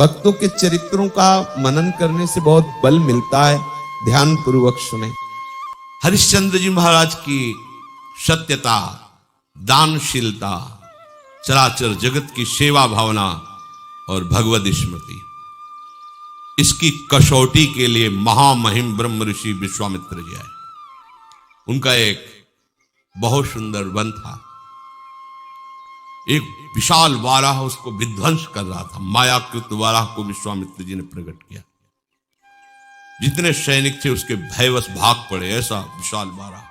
भक्तों के चरित्रों का मनन करने से बहुत बल मिलता है। ध्यान पूर्वक सुने। हरिश्चंद्र जी महाराज की सत्यता, दानशीलता, चराचर जगत की सेवा भावना और भगवद स्मृति, इसकी कसौटी के लिए महामहिम ब्रह्म ऋषि विश्वामित्र जी आए। उनका एक बहुत सुंदर वन था। एक विशाल वाराह उसको विध्वंस कर रहा था। मायाकृत वाराह को विश्वामित्र जी ने प्रकट किया। जितने सैनिक थे उसके भयवश भाग पड़े। ऐसा विशाल वाराह,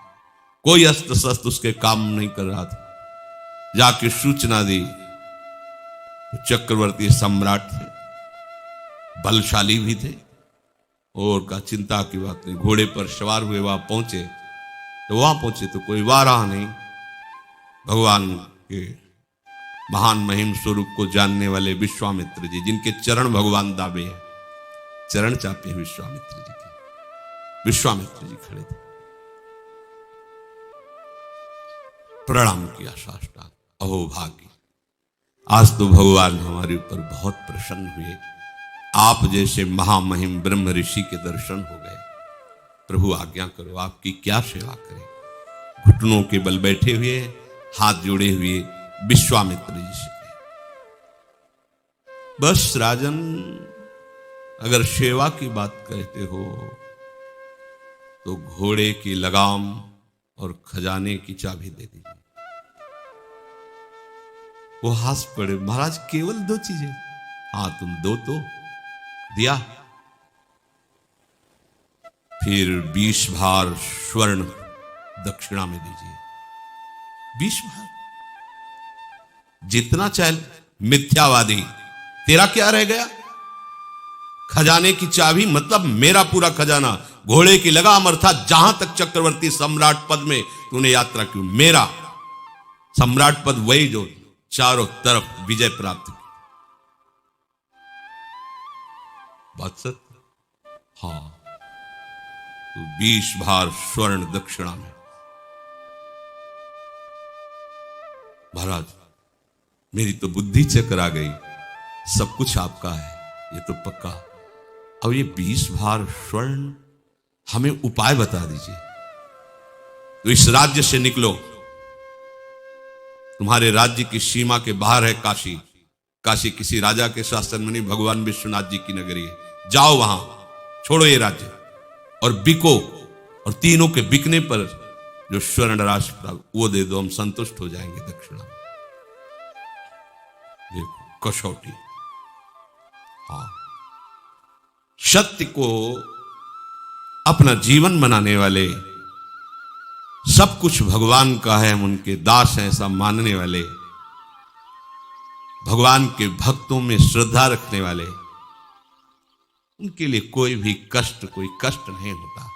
कोई अस्त्र शस्त्र उसके काम नहीं कर रहा था। जाके सूचना दी। चक्रवर्ती सम्राट थे, बलशाली भी थे, और का चिंता की बात नहीं। घोड़े पर सवार हुए वहां पहुंचे तो कोई वाराह नहीं। भगवान के महान महिम स्वरूप को जानने वाले विश्वामित्र जी, जिनके चरण भगवान दाबे हैं, चरण चापे विश्वामित्र जी के। विश्वामित्र जी खड़े थे, प्रणाम किया साष्टांग। अहो भाग्य, आज तो भगवान हमारे ऊपर बहुत प्रसन्न हुए। आप जैसे महामहिम ब्रह्म ऋषि के दर्शन हो गए। प्रभु आज्ञा करो, आपकी क्या सेवा करें। घुटनों के बल बैठे हुए, हाथ जोड़े हुए विश्वामित्र जी से, बस राजन, अगर सेवा की बात कहते हो तो घोड़े की लगाम और खजाने की चाबी दे दीजिए। वो हंस पड़े। महाराज केवल 2 चीजें? हाँ, तुम दो तो दिया। फिर 20 भार स्वर्ण दक्षिणा में दीजिए। 20 भार? जितना चाहे। मिथ्यावादी, तेरा क्या रह गया? खजाने की चाबी मतलब मेरा पूरा खजाना। घोड़े की लगाम अर्थात जहां तक चक्रवर्ती सम्राट पद में तूने यात्रा की, मेरा सम्राट पद वही जो चारों तरफ विजय प्राप्त की। बात सत्य? हाँ, तो 20 भार स्वर्ण दक्षिणा में। महाराज, मेरी तो बुद्धि चकरा गई। सब कुछ आपका है, ये तो पक्का। अब ये 20 भार स्वर्ण, हमें उपाय बता दीजिए। तो इस राज्य से निकलो। तुम्हारे राज्य की सीमा के बाहर है काशी। काशी किसी राजा के शासन में नहीं, भगवान विश्वनाथ जी की नगरी है। जाओ वहां, छोड़ो ये राज्य और बिको, और तीनों के बिकने पर जो स्वर्ण राशि प्राप्त वो दे दो, हम संतुष्ट हो जाएंगे दक्षिणा। देखो कसौटी। हाँ, सत्य को अपना जीवन बनाने वाले, सब कुछ भगवान का है, हम उनके दास हैं ऐसा मानने वाले, भगवान के भक्तों में श्रद्धा रखने वाले, उनके लिए कोई भी कष्ट, कोई कष्ट नहीं होता।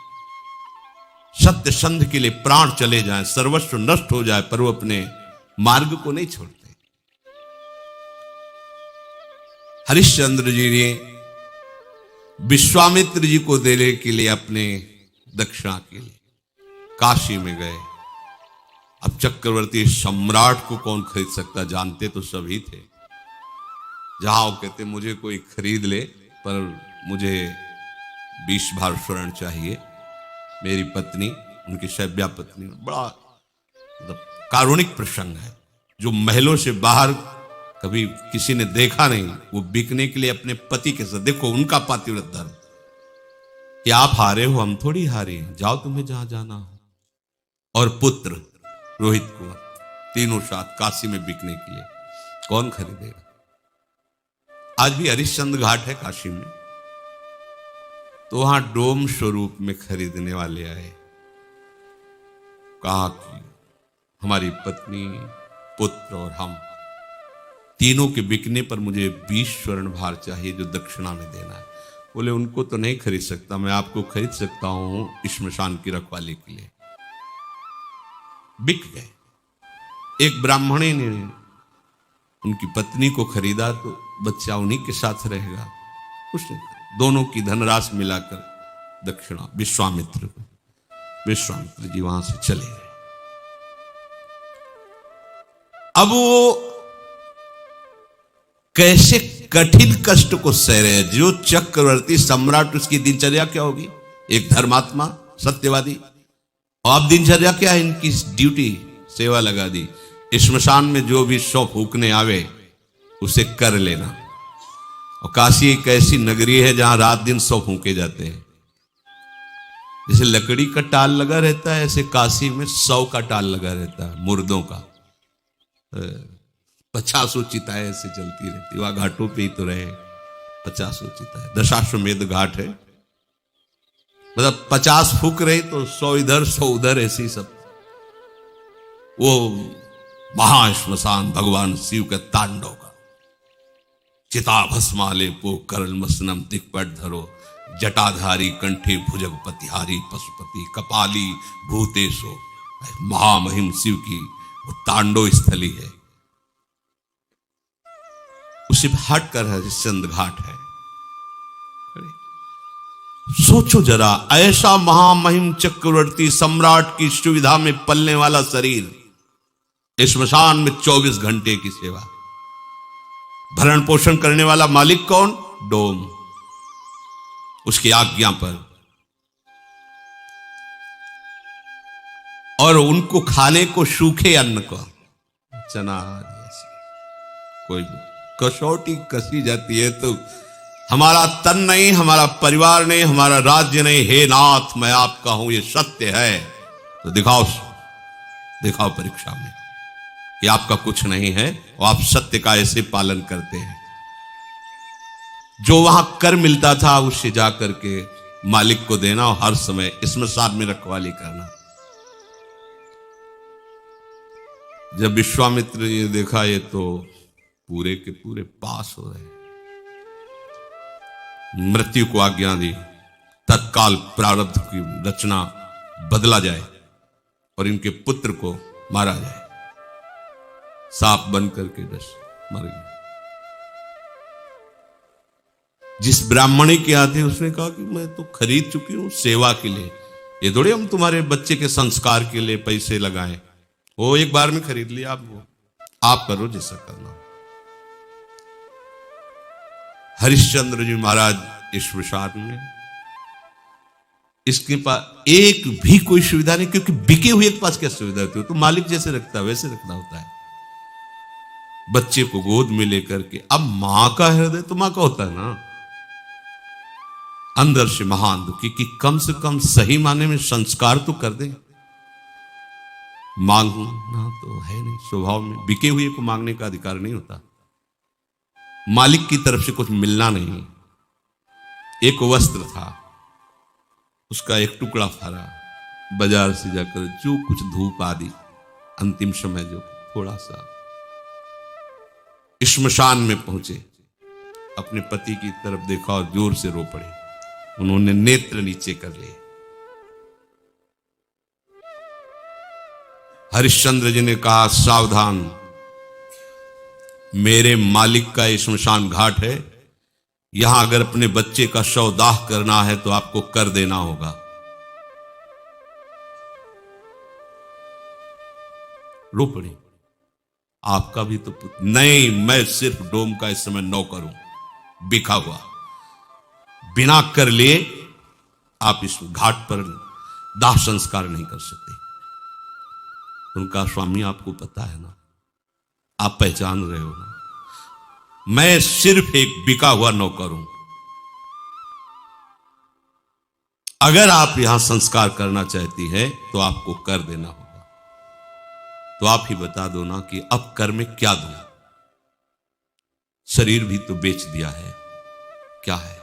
सत्य संध के लिए प्राण चले जाएं, सर्वस्व नष्ट हो जाए, पर वो अपने मार्ग को नहीं छोड़ते। हरिश्चंद्र जी ने विश्वामित्र जी को देने के लिए अपने दक्षिणा के लिए काशी में गए। अब चक्रवर्ती सम्राट को कौन खरीद सकता, जानते तो सभी थे। जहां वो कहते मुझे कोई खरीद ले, पर मुझे 20 भार स्वर्ण चाहिए। मेरी पत्नी, उनकी शैब्या पत्नी, बड़ा कारुणिक प्रसंग है, जो महलों से बाहर कभी किसी ने देखा नहीं। वो बिकने के लिए अपने पति के साथ, देखो उनका पातिव्रत धर्म, कि आप हारे हो, हम थोड़ी हारे हैं, जाओ तुम्हें जहां जाना हो। और पुत्र रोहित कुंवर, तीनों साथ काशी में बिकने के लिए। कौन खरीदेगा? आज भी हरिश्चंद्र घाट है काशी में, तो वहां डोम स्वरूप में खरीदने वाले आए। कहा कि हमारी पत्नी, पुत्र और हम तीनों के बिकने पर मुझे 20 स्वर्ण भार चाहिए, जो दक्षिणा में देना है। बोले उनको तो नहीं खरीद सकता, मैं आपको खरीद सकता हूं श्मशान की रखवाली के लिए। बिक गए। एक ब्राह्मणी ने उनकी पत्नी को खरीदा, तो बच्चा उन्हीं के साथ रहेगा। उसने दोनों की धनराशि मिलाकर दक्षिणा विश्वामित्र को। विश्वामित्र जी वहां से चले गए। अब वो कैसे कठिन कष्ट को सह रहे हैं। जो चक्रवर्ती सम्राट, उसकी दिनचर्या क्या होगी? एक धर्मात्मा, सत्यवादी। और अब दिनचर्या क्या है इनकी? ड्यूटी, सेवा लगा दी। श्मशान में जो भी शव फूकने आवे उसे कर लेना। और काशी एक ऐसी नगरी है जहां रात दिन शव फूके जाते हैं। जैसे लकड़ी का टाल लगा रहता है, ऐसे काशी में 100 का टाल लगा रहता है, मुर्दों का। 50 चिताएं ऐसे चलती रहती। वहां घाटों पे ही तो रहे 50 चिताएं। दशाश्वमेध घाट है, मतलब 50 फूक रहे तो 100 इधर 100 उधर, ऐसे ही सब। वो महाश्मशान भगवान शिव के तांडव का। चिता भस्माले पो करल मसनम दिक्पट धरो, जटाधारी कंठे भुजगपतिहारी पशुपति कपाली भूतेशो। महामहिम शिव की वो तांडव स्थली है। उसी हट कर हरिश्चंद्र घाट है। सोचो जरा, ऐसा महामहिम चक्रवर्ती सम्राट की सुविधा में पलने वाला शरीर, श्मशान में 24 घंटे की सेवा। भरण पोषण करने वाला मालिक कौन? डोम। उसकी आज्ञा पर। और उनको खाने को सूखे अन्न को, चना जैसी कोई कसौटी कसी जाती है तो हमारा तन नहीं, हमारा परिवार नहीं, हमारा राज्य नहीं। हे नाथ, मैं आपका हूं, ये सत्य है तो दिखाओ परीक्षा में कि आपका कुछ नहीं है और आप सत्य का ऐसे पालन करते हैं। जो वहां कर मिलता था उससे जाकर के मालिक को देना और हर समय श्मशान में रखवाली करना। जब विश्वामित्र ने देखा ये तो पूरे के पूरे पास हो रहे, मृत्यु को आज्ञा दी, तत्काल प्रारब्ध की रचना बदला जाए और इनके पुत्र को मारा जाए। सांप बन करके बस मर गया। जिस ब्राह्मणी के आते उसने कहा कि मैं तो खरीद चुकी हूं सेवा के लिए, ये थोड़े हम तुम्हारे बच्चे के संस्कार के लिए पैसे लगाएं। वो एक बार में खरीद लिया, आप करो जैसा करना। हरिश्चंद्र जी महाराज श्मशान में, इसके पास एक भी कोई सुविधा नहीं, क्योंकि बिके हुए के पास क्या सुविधा होती है? तो मालिक जैसे रखता है वैसे रखना होता है। बच्चे को गोद में लेकर के, अब मां का हृदय तो मां का होता है ना, अंदर से महान दुखी कि कम से कम सही माने में संस्कार तो कर दे। मांगना तो है नहीं स्वभाव में, बिके हुए को मांगने का अधिकार नहीं होता। मालिक की तरफ से कुछ मिलना नहीं। एक वस्त्र था, उसका एक टुकड़ा फाड़ा, बाजार से जाकर जो कुछ धूप आदि अंतिम समय जो थोड़ा सा, श्मशान में पहुंचे, अपने पति की तरफ देखा और जोर से रो पड़े। उन्होंने नेत्र नीचे कर लिए। हरिश्चंद्र जी ने कहा, सावधान, मेरे मालिक का श्मशान घाट है, यहां अगर अपने बच्चे का शव दाह करना है तो आपको कर देना होगा। रो पड़ी, आपका भी तो पुत्र नहीं, मैं सिर्फ डोम का इस समय नौकर हूं, बिका हुआ, बिना कर लिए आप इस घाट पर दाह संस्कार नहीं कर सकते। उनका स्वामी आपको पता है ना, आप पहचान रहे हो ना, मैं सिर्फ एक बिका हुआ नौकर हूं। अगर आप यहां संस्कार करना चाहती हैं तो आपको कर देना होगा। तो आप ही बता दो ना कि अब कर में क्या दूं? शरीर भी तो बेच दिया है, क्या है?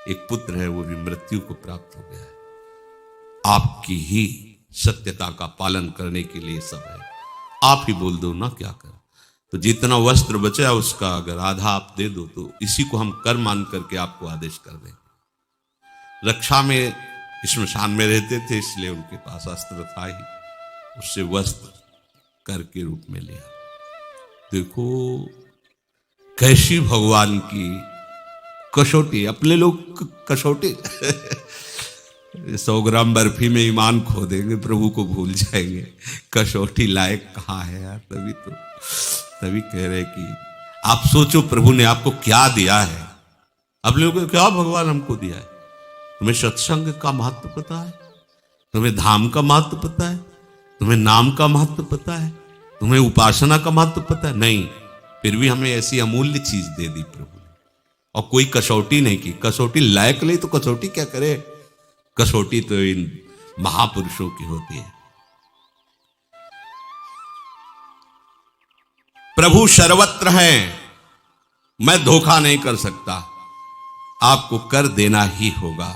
एक पुत्र है, वो भी मृत्यु को प्राप्त हो गया है। आपकी ही सत्यता का पालन करने के लिए सब है। आप ही बोल दो ना क्या कर। तो जितना वस्त्र बचा उसका अगर आधा आप दे दो तो इसी को हम कर मान करके आपको आदेश कर दें। रक्षा में श्मशान में रहते थे, इसलिए उनके पास अस्त्र था ही, उससे वस्त्र कर के रूप में लिया। देखो कैसी भगवान की कसौटी। अपने लोग कसौटी 100 ग्राम बर्फी में ईमान खो देंगे, प्रभु को भूल जाएंगे। कसौटी लायक कहाँ है यार। तभी कह रहे कि आप सोचो प्रभु ने आपको क्या दिया है। आप लोगों को क्या भगवान हमको दिया है? तुम्हें सत्संग का महत्व पता है? तुम्हें धाम का महत्व पता है? तुम्हें नाम का महत्व पता है? तुम्हें उपासना का महत्व पता है? नहीं। फिर भी हमें ऐसी अमूल्य चीज दे दी प्रभु ने, और कोई कसौटी नहीं की। कसौटी लायक ले तो कसौटी क्या करे? कसौटी तो इन महापुरुषों की होती है। प्रभु सर्वत्र हैं, मैं धोखा नहीं कर सकता, आपको कर देना ही होगा।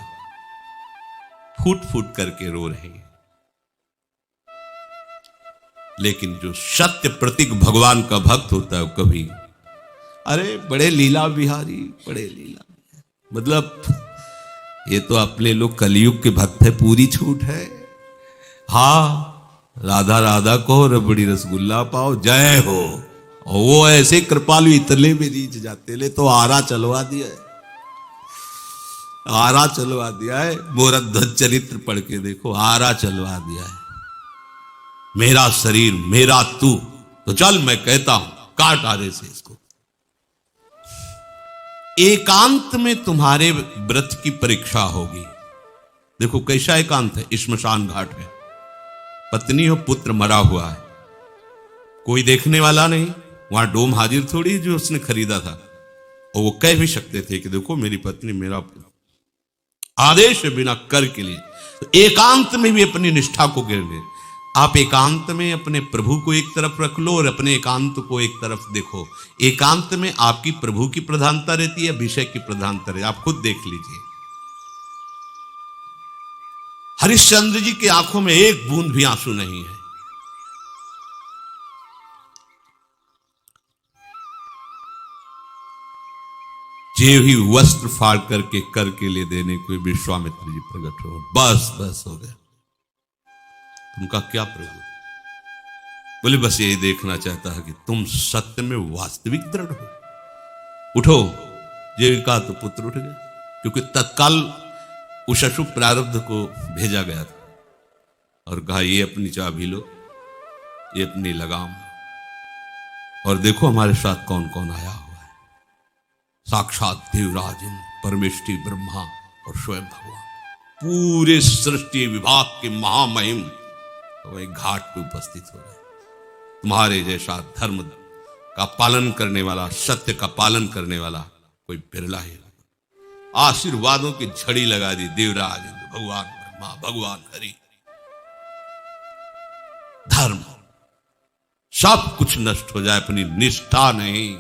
फूट फूट करके रो रहे हैं। लेकिन जो सत्य प्रतीक भगवान का भक्त होता है, कभी अरे बड़े लीला बिहारी, बड़े लीला बिहारी, मतलब ये तो अपने लोग कलयुग के भक्त है, पूरी छूट है। हाँ, राधा राधा कहो, रबड़ी रसगुल्ला पाओ, जय हो। और वो ऐसे कृपालु इतने में रीच जाते, ले तो आरा चलवा दिया है, आरा चलवा दिया है। मोरा ध्वज चरित्र पढ़ के देखो, आरा चलवा दिया है। मेरा शरीर मेरा तू, तो चल मैं कहता हूं काट आरे से इसको। एकांत में तुम्हारे व्रत की परीक्षा होगी। देखो कैसा एकांत है, श्मशान घाट है, पत्नी और पुत्र मरा हुआ है, कोई देखने वाला नहीं। वहां डोम हाजिर थोड़ी जो उसने खरीदा था, और वो कह भी सकते थे कि देखो मेरी पत्नी मेरा पुत्र, आदेश बिना कर के लिए। तो एकांत में भी अपनी निष्ठा को गिरने, आप एकांत में अपने प्रभु को एक तरफ रख लो और अपने एकांत को एक तरफ देखो। एकांत में आपकी प्रभु की प्रधानता रहती है, विषय की प्रधानता रहती है, आप खुद देख लीजिए। हरिश्चंद्र जी की आंखों में एक बूंद भी आंसू नहीं है। जे ही वस्त्र फाड़ करके कर के लिए देने को विश्वामित्र जी प्रकट हो, बस बस हो गया। तुमका क्या प्रभु? बोले बस यही देखना चाहता है कि तुम सत्य में वास्तविक दृढ़ हो। उठो। जीविका तो पुत्र उठ गया, क्योंकि तत्काल उस अशुभ प्रारब्ध को भेजा गया था और कहा ये अपनी चाबी लो, ये अपनी लगाम, और देखो हमारे साथ कौन कौन आया हुआ है। साक्षात देवराज इंद्र, परमेष्ठी ब्रह्मा और स्वयं भगवान, पूरे सृष्टि विभाग के महामहिम वही घाट पे उपस्थित हो गए। तुम्हारे जैसा धर्म का पालन करने वाला, सत्य का पालन करने वाला कोई बिरला ही लगा। आशीर्वादों की झड़ी लगा दी देवराज इंद्र, भगवान ब्रह्मा, भगवान हरि। धर्म सब कुछ नष्ट हो जाए, अपनी निष्ठा नहीं।